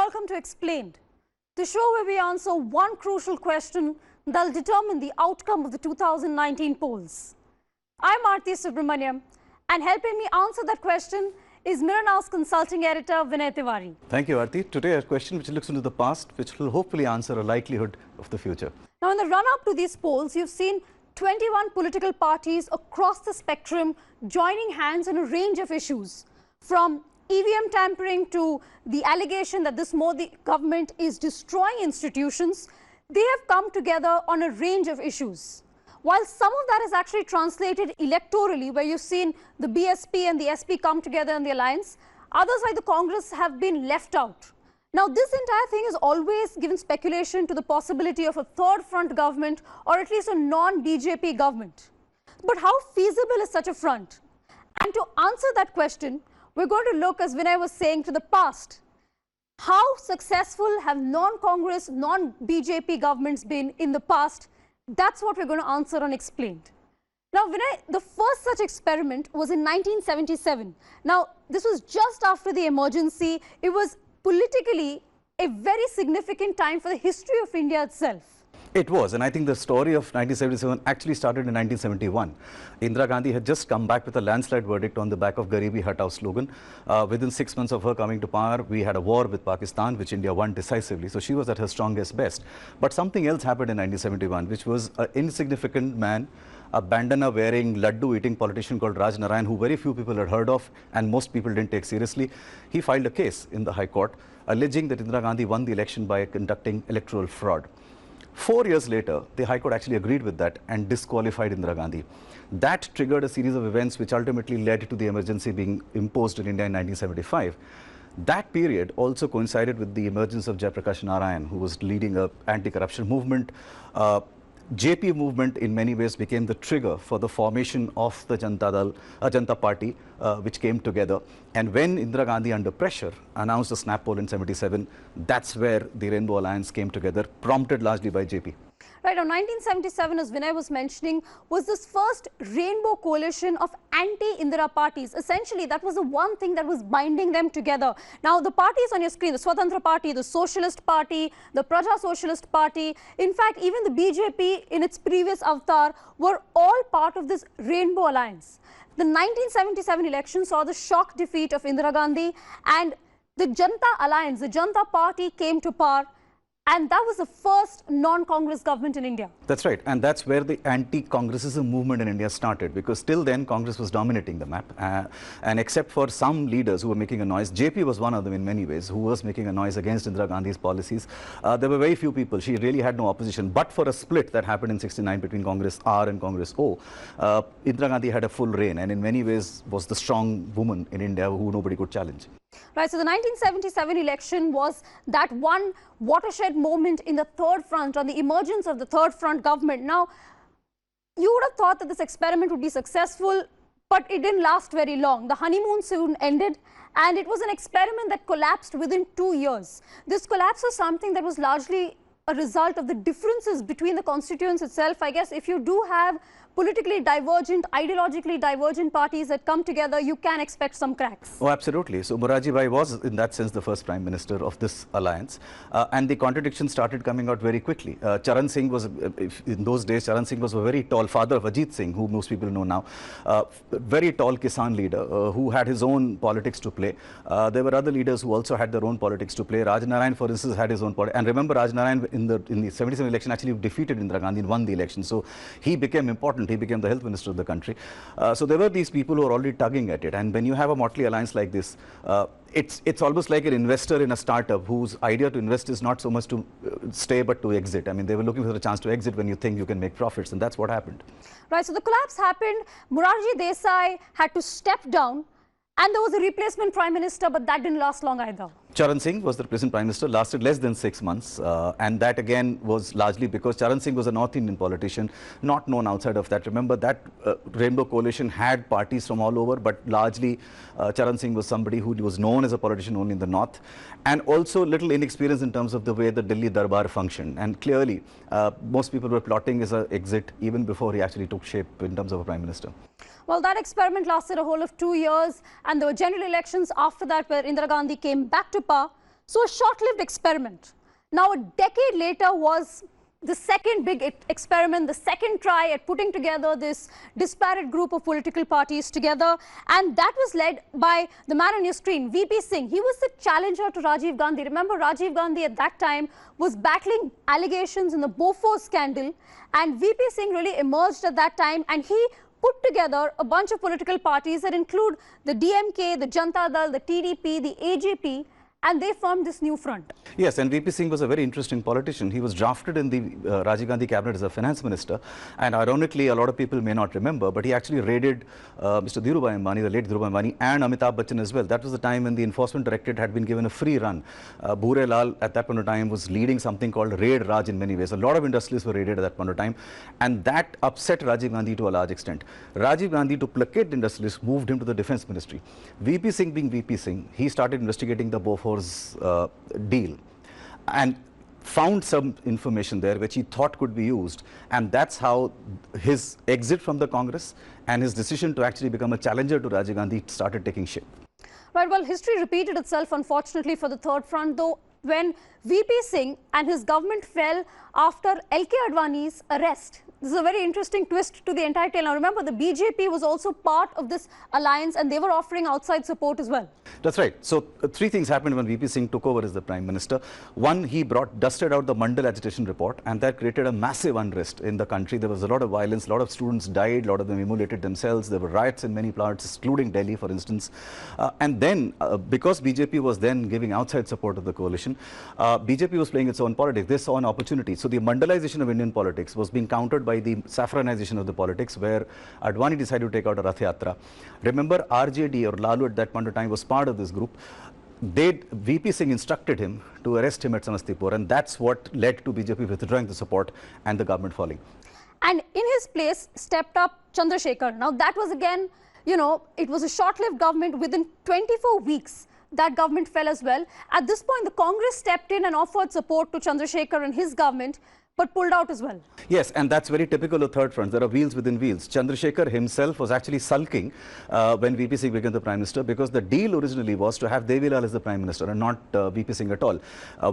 welcome to Explained, the show where we answer one crucial question that will determine the outcome of the 2019 polls. I'm Aarti Subramaniam, and helping me answer that question is Mirror Now's consulting editor, Vinay Tiwari. Thank you, Aarti. Today, a question which looks into the past, which will hopefully answer a likelihood of the future. Now, in the run-up to these polls, you've seen 21 political parties across the spectrum joining hands on a range of issues, from EVM tampering to the allegation that this Modi government is destroying institutions. They have come together on a range of issues. While some of that is actually translated electorally, where you've seen the BSP and the SP come together in the alliance, others like the Congress have been left out. Now, this entire thing has always given speculation to the possibility of a third front government, or at least a non-BJP government. But how feasible is such a front? And to answer that question, we're going to look, as Vinay was saying, to the past. How successful have non-Congress, non-BJP governments been in the past? That's what we're going to answer on Explained. Now, Vinay, the first such experiment was in 1977. Now, this was just after the emergency. It was politically a very significant time for the history of India itself. It was, and I think the story of 1977 actually started in 1971. Indira Gandhi had just come back with a landslide verdict on the back of Garibi Hatao slogan. Within 6 months of her coming to power, we had a war with Pakistan, which India won decisively. So she was at her strongest best. But something else happened in 1971, which was an insignificant man, a bandana-wearing, laddu-eating politician called Raj Narayan, who very few people had heard of and most people didn't take seriously. He filed a case in the High Court alleging that Indira Gandhi won the election by conducting electoral fraud. 4 years later, the High Court actually agreed with that and disqualified Indira Gandhi. That triggered a series of events which ultimately led to the emergency being imposed in India in 1975. That period also coincided with the emergence of Jayaprakash Narayan, who was leading an anti-corruption movement. JP movement in many ways became the trigger for the formation of the Janata Party, which came together. And when Indira Gandhi, under pressure, announced a snap poll in 77, that's where the Rainbow Alliance came together, prompted largely by JP. Right, now 1977, as Vinay was mentioning, was this first rainbow coalition of anti-Indira parties. Essentially, that was the one thing that was binding them together. Now, the parties on your screen, the Swatantra Party, the Socialist Party, the Praja Socialist Party, in fact, even the BJP in its previous avatar were all part of this Rainbow Alliance. The 1977 election saw the shock defeat of Indira Gandhi, and the Janata Alliance, the Janata Party, came to power. And that was the first non-Congress government in India. That's right. And that's where the anti-Congressism movement in India started, because till then Congress was dominating the map. And except for some leaders who were making a noise, JP was one of them in many ways, who was making a noise against Indira Gandhi's policies. There were very few people. She really had no opposition. But for a split that happened in 69 between Congress R and Congress O, Indira Gandhi had a full reign and in many ways was the strong woman in India who nobody could challenge. Right, so the 1977 election was that one watershed moment in the third front, on the emergence of the third front government. Now, you would have thought that this experiment would be successful, but it didn't last very long. The honeymoon soon ended, and it was an experiment that collapsed within 2 years. This collapse was something that was largely a result of the differences between the constituents itself. I guess if you do have politically divergent, ideologically divergent parties that come together, you can expect some cracks. Oh, absolutely. So Morarji Bhai was, in that sense, the first Prime Minister of this alliance. And the contradictions started coming out very quickly. Charan Singh was, in those days, Charan Singh was a very tall father of Ajit Singh, who most people know now. Very tall Kisan leader who had his own politics to play. There were other leaders who also had their own politics to play. Raj Narayan, for instance, had his own politics. And remember, Raj Narayan in the 77 election actually defeated Indira Gandhi and won the election. So he became important. He became the health minister of the country. So there were these people who were already tugging at it. And when you have a motley alliance like this, it's almost like an investor in a startup whose idea to invest is not so much to stay but to exit. I mean, they were looking for a chance to exit when you think you can make profits, and that's what happened. Right, so the collapse happened. Morarji Desai had to step down, and there was a replacement Prime Minister, but that didn't last long either. Charan Singh was the present Prime Minister, lasted less than 6 months, and that again was largely because Charan Singh was a North Indian politician, not known outside of that. Remember that Rainbow Coalition had parties from all over, but largely Charan Singh was somebody who was known as a politician only in the North, and also little inexperienced in terms of the way the Delhi Darbar functioned. And clearly, most people were plotting his exit even before he actually took shape in terms of a Prime Minister. Well, that experiment lasted a whole of 2 years, and there were general elections after that where Indira Gandhi came back to power. So a short-lived experiment. Now a decade later was the second big experiment, the second try at putting together this disparate group of political parties together, and that was led by the man on your screen, VP Singh. He was the challenger to Rajiv Gandhi. Remember, Rajiv Gandhi at that time was battling allegations in the Bofors scandal, and VP Singh really emerged at that time, and he put together a bunch of political parties that include the DMK, the Janata Dal, the TDP, the AJP, and they formed this new front. Yes, and VP Singh was a very interesting politician. He was drafted in the Rajiv Gandhi cabinet as a finance minister, and ironically, a lot of people may not remember, but he actually raided Mr. Dhirubhai Ambani, the late Dhirubhai Ambani, and Amitabh Bachchan as well. That was the time when the enforcement directorate had been given a free run. Bhure Lal at that point of time was leading something called Raid Raj in many ways. A lot of industrialists were raided at that point of time, and that upset Rajiv Gandhi to a large extent. Rajiv Gandhi, to placate the industrialists, moved him to the defense ministry. VP Singh being VP Singh, he started investigating the Bofors deal and found some information there which he thought could be used, and that's how his exit from the Congress and his decision to actually become a challenger to Rajiv Gandhi started taking shape. Right, well, history repeated itself, unfortunately, for the third front, though, when VP Singh and his government fell after LK Advani's arrest. This is a very interesting twist to the entire tale. Now, remember, the BJP was also part of this alliance, and they were offering outside support as well. That's right. So, three things happened when VP Singh took over as the Prime Minister. One, he dusted out the Mandal agitation report, and that created a massive unrest in the country. There was a lot of violence, a lot of students died, a lot of them immolated themselves. There were riots in many parts, including Delhi, for instance. And then, because BJP was then giving outside support to the coalition, BJP was playing its own politics. They saw an opportunity. So, the Mandalization of Indian politics was being countered by the saffronization of the politics, where Advani decided to take out a Rath Yatra. Remember, RJD or Lalu at that point of time was part of this group. VP Singh instructed him to arrest him at Samastipur, and that's what led to BJP withdrawing the support and the government falling. And in his place stepped up Chandrasekhar. Now that was again, you know, it was a short-lived government. Within 24 weeks, that government fell as well. At this point, the Congress stepped in and offered support to Chandrasekhar and his government, but pulled out as well. Yes, and that's very typical of third fronts. There are wheels within wheels. Chandrasekhar himself was actually sulking when VP Singh became the Prime Minister, because the deal originally was to have Devi Lal as the Prime Minister and not VP Singh at all.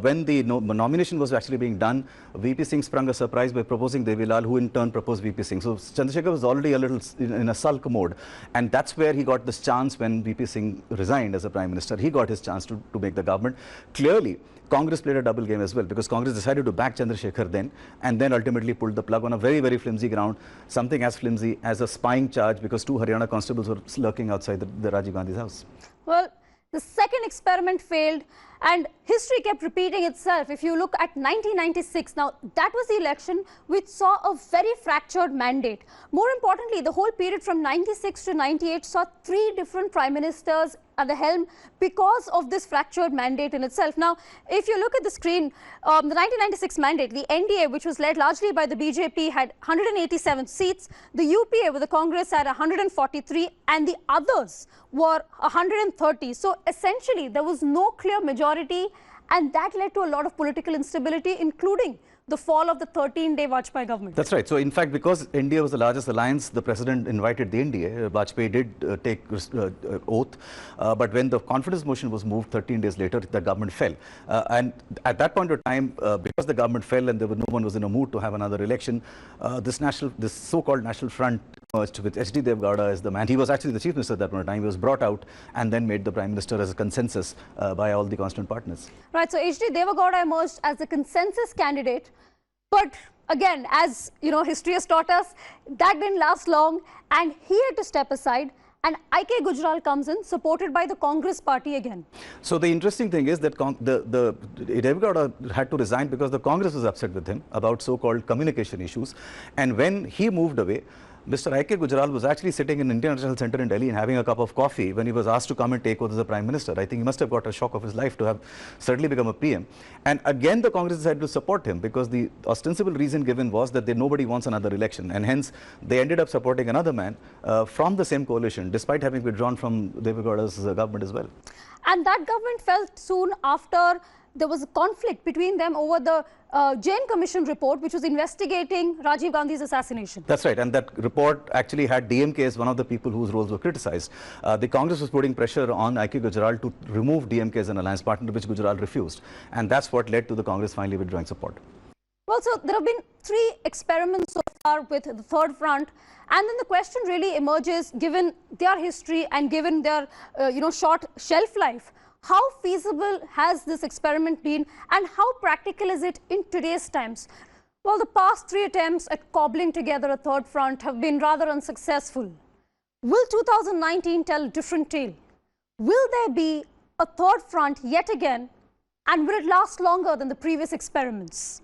When the nomination was actually being done, VP Singh sprung a surprise by proposing Devi Lal, who in turn proposed VP Singh. So Chandrasekhar was already a little in a sulk mode, and that's where he got this chance when VP Singh resigned as a Prime Minister. He got his chance to make the government. Clearly, Congress played a double game as well, because Congress decided to back Chandrasekhar then, and then ultimately pulled the plug on a very, very flimsy ground, something as flimsy as a spying charge, because 2 Haryana constables were lurking outside the Rajiv Gandhi's house. Well, the second experiment failed, and history kept repeating itself. If you look at 1996, now that was the election which saw a very fractured mandate. More importantly, the whole period from 96 to 98 saw 3 different prime ministers at the helm because of this fractured mandate in itself. Now, if you look at the screen, the 1996 mandate, the NDA, which was led largely by the BJP, had 187 seats. The UPA with the Congress had 143, and the others were 130. So essentially, there was no clear majority, and that led to a lot of political instability, including the fall of the 13-day Vajpayee government. That's right. So, in fact, because India was the largest alliance, the president invited the NDA. Vajpayee did take oath, but when the confidence motion was moved 13 days later, the government fell. And at that point of time, because the government fell and no one was in a mood to have another election, this so-called National Front merged with HD Devgowda as the man. He was actually the chief minister at that point of time. He was brought out and then made the prime minister as a consensus by all the constant partners. Right. So HD Devgowda emerged as the consensus candidate. But again, as you know, history has taught us, that didn't last long, and he had to step aside, and IK Gujral comes in, supported by the Congress party again. So the interesting thing is that Devgowda had to resign because the Congress was upset with him about so-called communication issues, and when he moved away, Mr. IK Gujral was actually sitting in Indian National Center in Delhi and having a cup of coffee when he was asked to come and take over as the Prime Minister. I think he must have got a shock of his life to have suddenly become a PM. And again, the Congress decided to support him because the ostensible reason given was that nobody wants another election. And hence, they ended up supporting another man from the same coalition, despite having withdrawn from Devegowda's government as well. And that government fell soon after there was a conflict between them over the Jain Commission report, which was investigating Rajiv Gandhi's assassination. That's right, and that report actually had DMK as one of the people whose roles were criticized. The Congress was putting pressure on IQ Gujral to remove DMK as an alliance partner, which Gujral refused. And that's what led to the Congress finally withdrawing support. Well, so there have been 3 experiments so far with the third front. And then the question really emerges, given their history and given their, short shelf life, how feasible has this experiment been and how practical is it in today's times? Well, the past 3 attempts at cobbling together a third front have been rather unsuccessful. Will 2019 tell a different tale? Will there be a third front yet again? And will it last longer than the previous experiments?